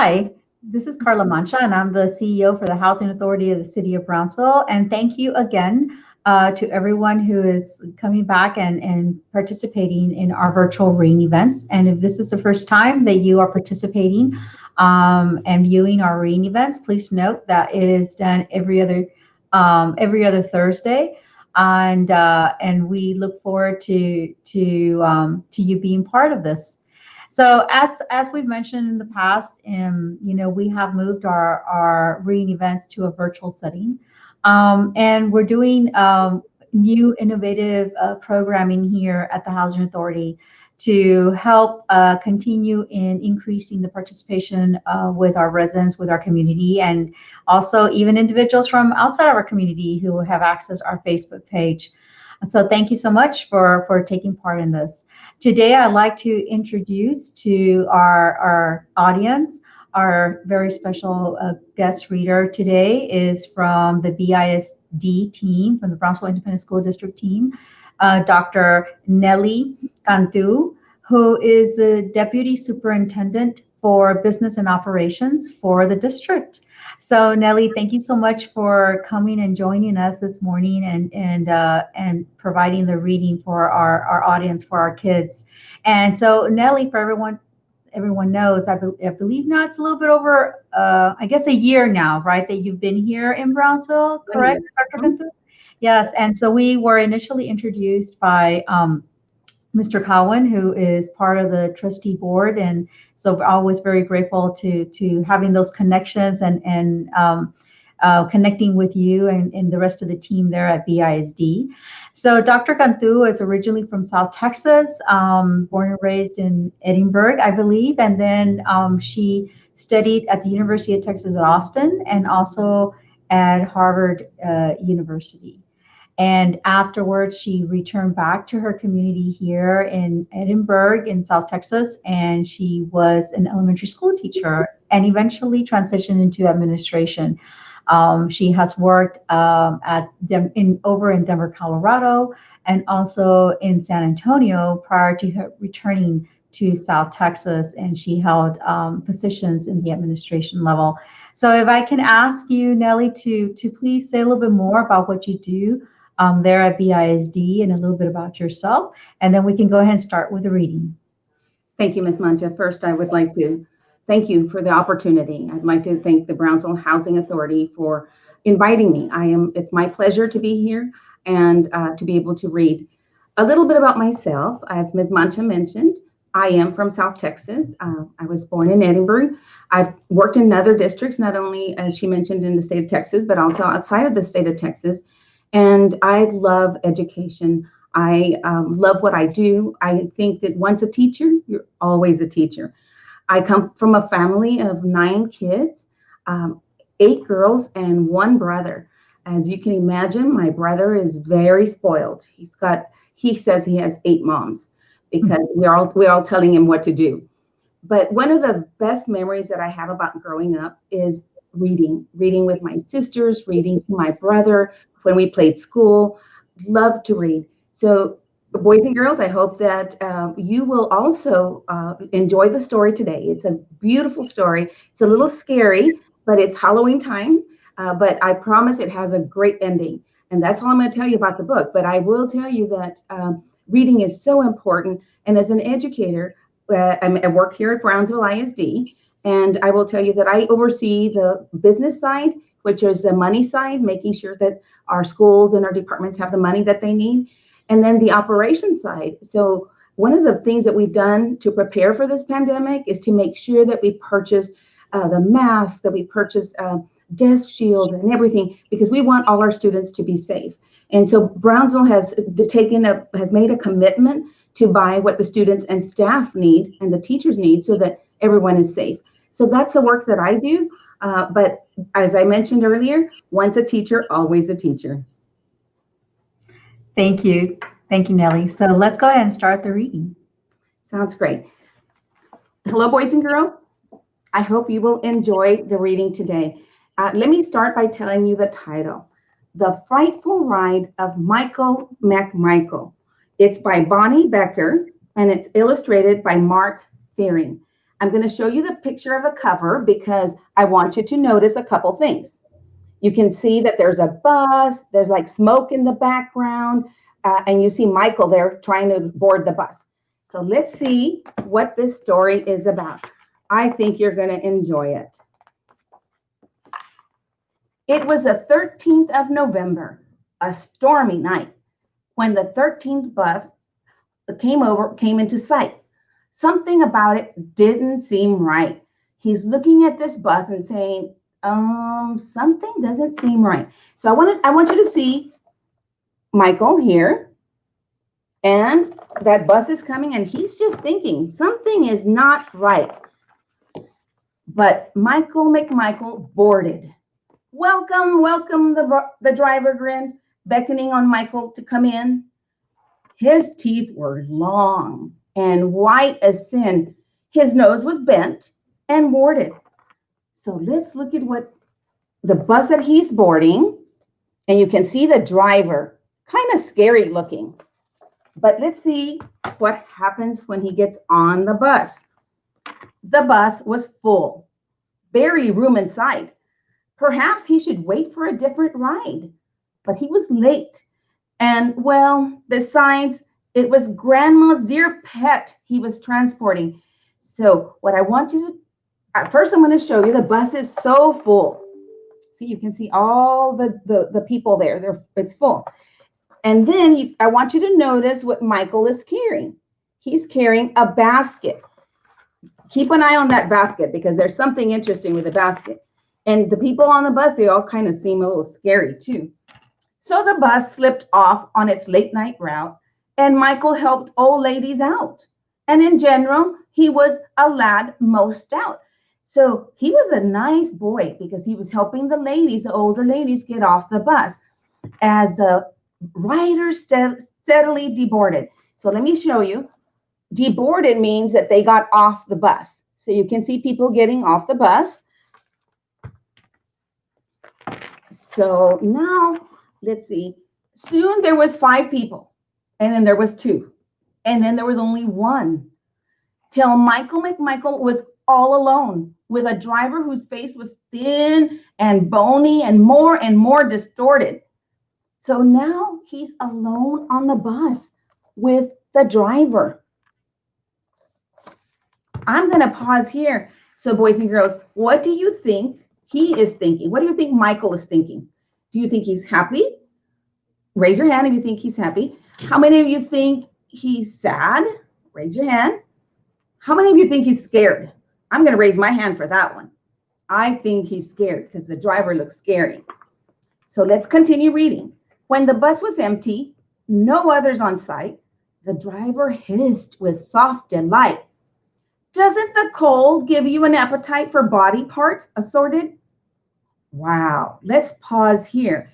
Hi, this is Carla Mancha, and I'm the CEO for the Housing Authority of the City of Brownsville. And thank you again to everyone who is coming back and participating in our virtual reading events. And if this is the first time that you are participating and viewing our reading events, please note that it is done every other Thursday. And we look forward to you being part of this. So as we've mentioned in the past, we have moved our reading events to a virtual setting, and we're doing new innovative programming here at the Housing Authority to help continue in increasing the participation with our residents, with our community, and also even individuals from outside of our community who have accessed our Facebook page. So thank you so much for taking part in this. Today, I'd like to introduce to our audience, our very special guest reader today is from the BISD team, from the Brownsville Independent School District team, Dr. Nellie Cantu, who is the Deputy Superintendent for Business and Operations for the district. So Nellie, thank you so much for coming and joining us this morning and providing the reading for our audience, for our kids. And so Nellie, for everyone knows, I believe now it's a little bit over, I guess a year now, right, that you've been here in Brownsville, correct, Dr. Cantu? Yes, and so we were initially introduced by Mr. Cowan, who is part of the trustee board, and so we're always very grateful to having those connections and connecting with you and the rest of the team there at BISD. So Dr. Cantu is originally from South Texas, born and raised in Edinburgh, I believe, and then she studied at the University of Texas at Austin and also at Harvard University. And afterwards, she returned back to her community here in Edinburgh in South Texas, and she was an elementary school teacher and eventually transitioned into administration. She has worked over in Denver, Colorado, and also in San Antonio prior to her returning to South Texas, and she held positions in the administration level. So if I can ask you, Nellie, to please say a little bit more about what you do there at BISD and a little bit about yourself, and then we can go ahead and start with the reading. Thank you, Ms. Mancha. First, I would like to thank you for the opportunity. I'd like to thank the Brownsville Housing Authority for inviting me. It's my pleasure to be here and to be able to read a little bit about myself. As Ms. Mancha mentioned, I am from South Texas. I was born in Edinburgh. I've worked in other districts, not only, as she mentioned, in the state of Texas, but also outside of the state of Texas. And I love education. I love what I do. I think that once a teacher, you're always a teacher. I come from a family of 9 kids, 8 girls and 1 brother. As you can imagine, my brother is very spoiled. He says he has 8 moms because we're all telling him what to do. But one of the best memories that I have about growing up is reading with my sisters, reading to my brother when we played school. Love to read. So boys and girls, I hope that you will also enjoy the story today. It's a beautiful story. It's a little scary, but it's Halloween time. But I promise it has a great ending. And that's all I'm going to tell you about the book. But I will tell you that reading is so important. And as an educator, I work here at Brownsville ISD. And I will tell you that I oversee the business side, which is the money side, making sure that our schools and our departments have the money that they need. And then the operations side. So one of the things that we've done to prepare for this pandemic is to make sure that we purchase the masks, that we purchase desk shields and everything, because we want all our students to be safe. And so Brownsville has made a commitment to buy what the students and staff need and the teachers need so that everyone is safe. So that's the work that I do. But as I mentioned earlier, once a teacher, always a teacher. Thank you. Thank you, Nellie. So let's go ahead and start the reading. Sounds great. Hello, boys and girls. I hope you will enjoy the reading today. Let me start by telling you the title, The Frightful Ride of Michael McMichael. It's by Bonny Becker, and it's illustrated by Mark Fearing. I'm going to show you the picture of the cover because I want you to notice a couple things. You can see that there's a bus, there's like smoke in the background, and you see Michael there trying to board the bus. So let's see what this story is about. I think you're going to enjoy it. It was the 13th of November, a stormy night, when the 13th bus came into sight. Something about it didn't seem right. He's looking at this bus and saying, something doesn't seem right. So I want you to see Michael here, and that bus is coming, and he's just thinking something is not right. But McMichael boarded. Welcome, welcome, the driver grinned, beckoning on Michael to come in. His teeth were long and white as sin. His nose was bent and boarded. So let's look at what the bus that he's boarding, and you can see the driver, kind of scary looking. But let's see what happens when he gets on the bus. The bus was full, barely room inside. Perhaps he should wait for a different ride, but he was late. And well, besides, it was Grandma's dear pet he was transporting. So what I want you to, first I'm going to show you the bus is so full. See, you can see all the people there. It's full. And then I want you to notice what Michael is carrying. He's carrying a basket. Keep an eye on that basket because there's something interesting with the basket. And the people on the bus, they all kind of seem a little scary too. So the bus slipped off on its late night route, and Michael helped old ladies out. And in general, he was a lad most out. So he was a nice boy because he was helping the older ladies, get off the bus as the riders steadily deboarded. So let me show you. Deboarded means that they got off the bus. So you can see people getting off the bus. So now, let's see. Soon there was 5 people, and then there was 2, and then there was only 1, till McMichael was all alone with a driver whose face was thin and bony and more distorted. So now he's alone on the bus with the driver. I'm going to pause here. So boys and girls, what do you think he is thinking? What do you think Michael is thinking? Do you think he's happy? Raise your hand if you think he's happy. How many of you think he's sad? Raise your hand. How many of you think he's scared? I'm going to raise my hand for that one. I think he's scared because the driver looks scary. So let's continue reading. When the bus was empty, no others on sight, the driver hissed with soft delight. Doesn't the cold give you an appetite for body parts assorted? Wow, let's pause here.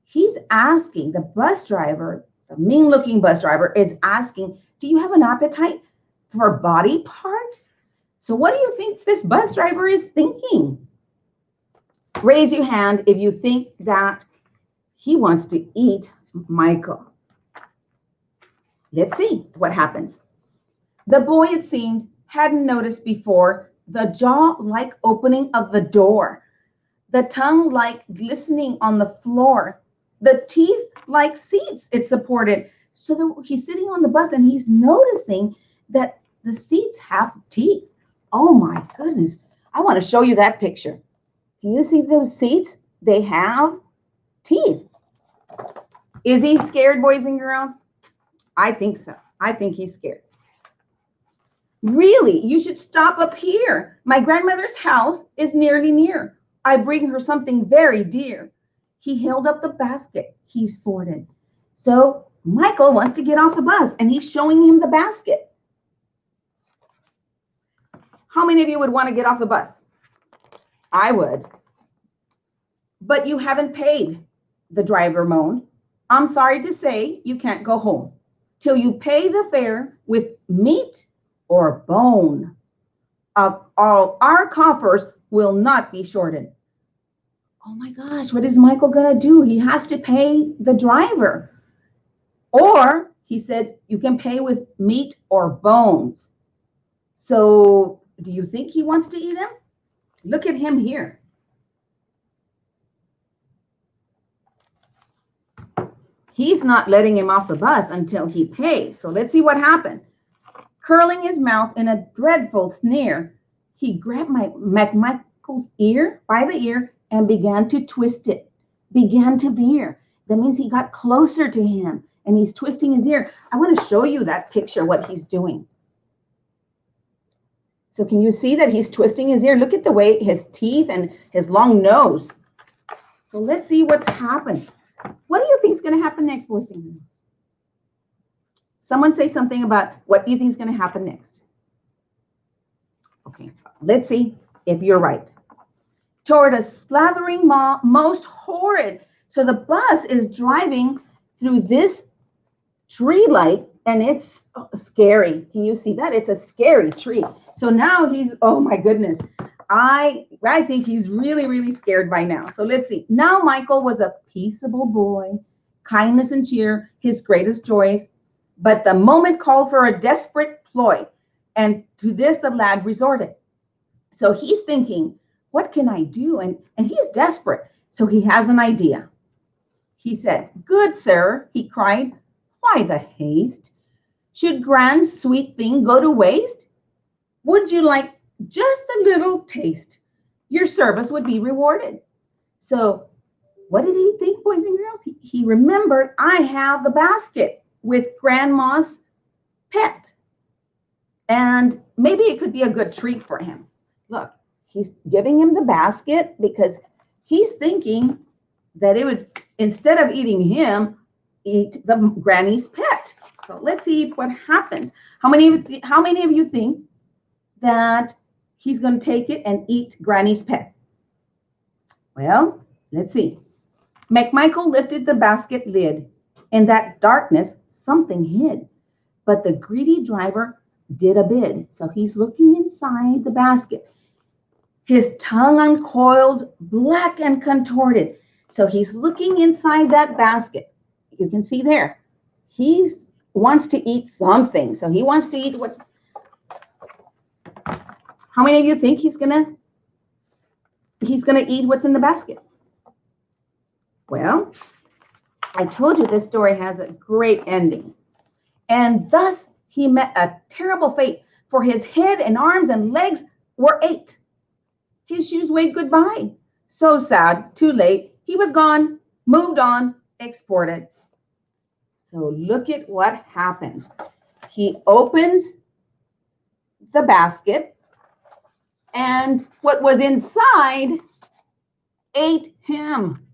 He's asking, the bus driver, the mean-looking bus driver is asking, do you have an appetite for body parts? So what do you think this bus driver is thinking? Raise your hand if you think that he wants to eat Michael. Let's see what happens. The boy, it seemed, hadn't noticed before the jaw-like opening of the door, the tongue-like glistening on the floor, the teeth-like seats it supported. So he's sitting on the bus and he's noticing that the seats have teeth. Oh my goodness. I want to show you that picture. Can you see those seats? They have teeth. Is he scared, boys and girls? I think so. I think he's scared. Really, you should stop up here. My grandmother's house is nearly near. I bring her something very dear. He held up the basket he sported. So Michael wants to get off the bus and he's showing him the basket. How many of you would want to get off the bus? I would. But you haven't paid, the driver moaned. I'm sorry to say you can't go home till you pay the fare with meat or bone. Our coffers will not be shorted. Oh my gosh, what is Michael gonna do? He has to pay the driver. Or he said, you can pay with meat or bones. So Do you think he wants to eat him? Look at him here. He's not letting him off the bus until he pays. So let's see what happened. Curling his mouth in a dreadful sneer, he grabbed McMichael's ear by the ear and began to twist it, began to veer. That means he got closer to him and he's twisting his ear. I want to show you that picture, what he's doing. So can you see that he's twisting his ear? Look at the way his teeth and his long nose. So let's see what's happening. What do you think is going to happen next, boys and girls? Someone say something about what you think is going to happen next. Okay, let's see if you're right. Toward a slathering most horrid. So the bus is driving through this tree light, and it's scary. Can you see that? It's a scary tree. So now he's, oh my goodness. I think he's really, really scared by now. So let's see. Now Michael was a peaceable boy, kindness and cheer, his greatest joys. But the moment called for a desperate ploy, and to this the lad resorted. So he's thinking, what can I do? And he's desperate. So he has an idea. He said, good sir, he cried, why the haste? Should grand sweet thing go to waste? Would you like just a little taste? Your service would be rewarded. So what did he think, boys and girls? He remembered, I have the basket with grandma's pet. And maybe it could be a good treat for him. Look, he's giving him the basket because he's thinking that it would, instead of eating him, eat the granny's pet. So let's see what happens. How many of you think that he's going to take it and eat granny's pet? Well, let's see. McMichael lifted the basket lid. In that darkness, something hid. But the greedy driver did a bid. So he's looking inside the basket. His tongue uncoiled, black and contorted. So he's looking inside that basket. You can see there. He wants to eat something. So he wants to eat what's... How many of you think he's gonna eat what's in the basket? Well, I told you this story has a great ending. And thus he met a terrible fate, for his head and arms and legs were ate. His shoes waved goodbye. So sad, too late. He was gone, moved on, exported. So look at what happens. He opens the basket, and what was inside ate him.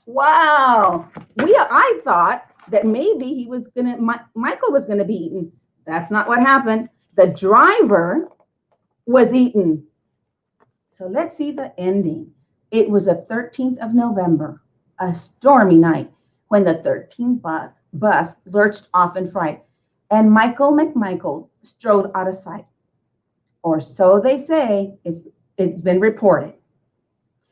Wow. I thought that maybe Michael was gonna be eaten. That's not what happened. The driver was eaten. So let's see the ending. It was the 13th of November, a stormy night, when the 13th bus lurched off in fright, and McMichael strode out of sight. Or so they say, it's been reported.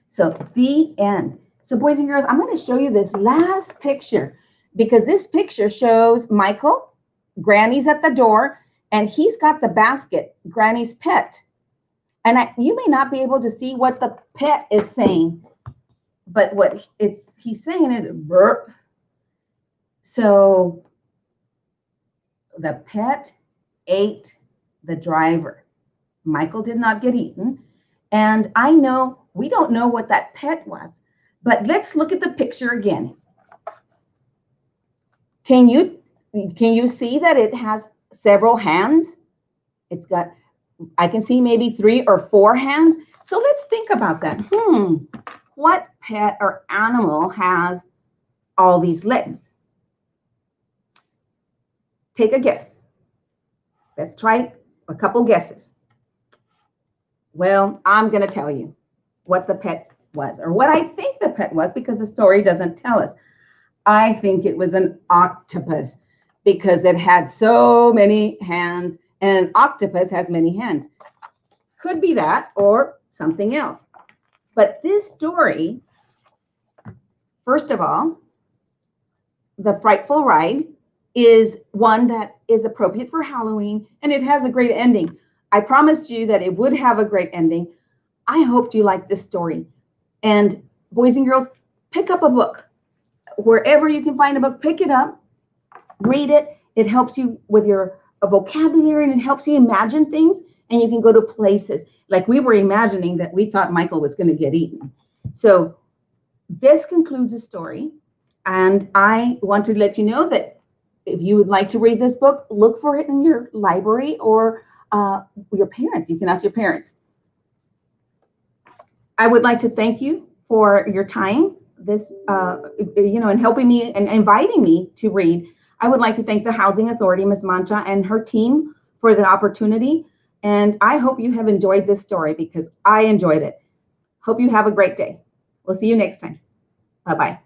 So the end. So boys and girls, I'm going to show you this last picture, because this picture shows Michael, Granny's at the door, and he's got the basket, Granny's pet. And you may not be able to see what the pet is saying, but what he's saying is burp. So the pet ate the driver. Michael did not get eaten. And I know we don't know what that pet was, but let's look at the picture again. Can you see that it has several hands? It's got, I can see maybe 3 or 4 hands. So let's think about that. What pet or animal has all these legs? Take a guess. Let's try a couple guesses. Well, I'm going to tell you what the pet was, or what I think the pet was, because the story doesn't tell us. I think it was an octopus, because it had so many hands, and an octopus has many hands. Could be that or something else. But this story, first of all, the Frightful ride is one that is appropriate for Halloween, and it has a great ending. I promised you that it would have a great ending. I hoped you liked this story. And boys and girls, pick up a book. Wherever you can find a book, pick it up, read it. It helps you with your vocabulary, and it helps you imagine things, and you can go to places. Like we were imagining that we thought Michael was going to get eaten. So this concludes the story. And I want to let you know that if you would like to read this book, look for it in your library or your parents. You can ask your parents. I would like to thank you for your time, and helping me and inviting me to read. I would like to thank the Housing Authority, Ms. Mancha, and her team for the opportunity. And I hope you have enjoyed this story because I enjoyed it. Hope you have a great day. We'll see you next time. Bye-bye.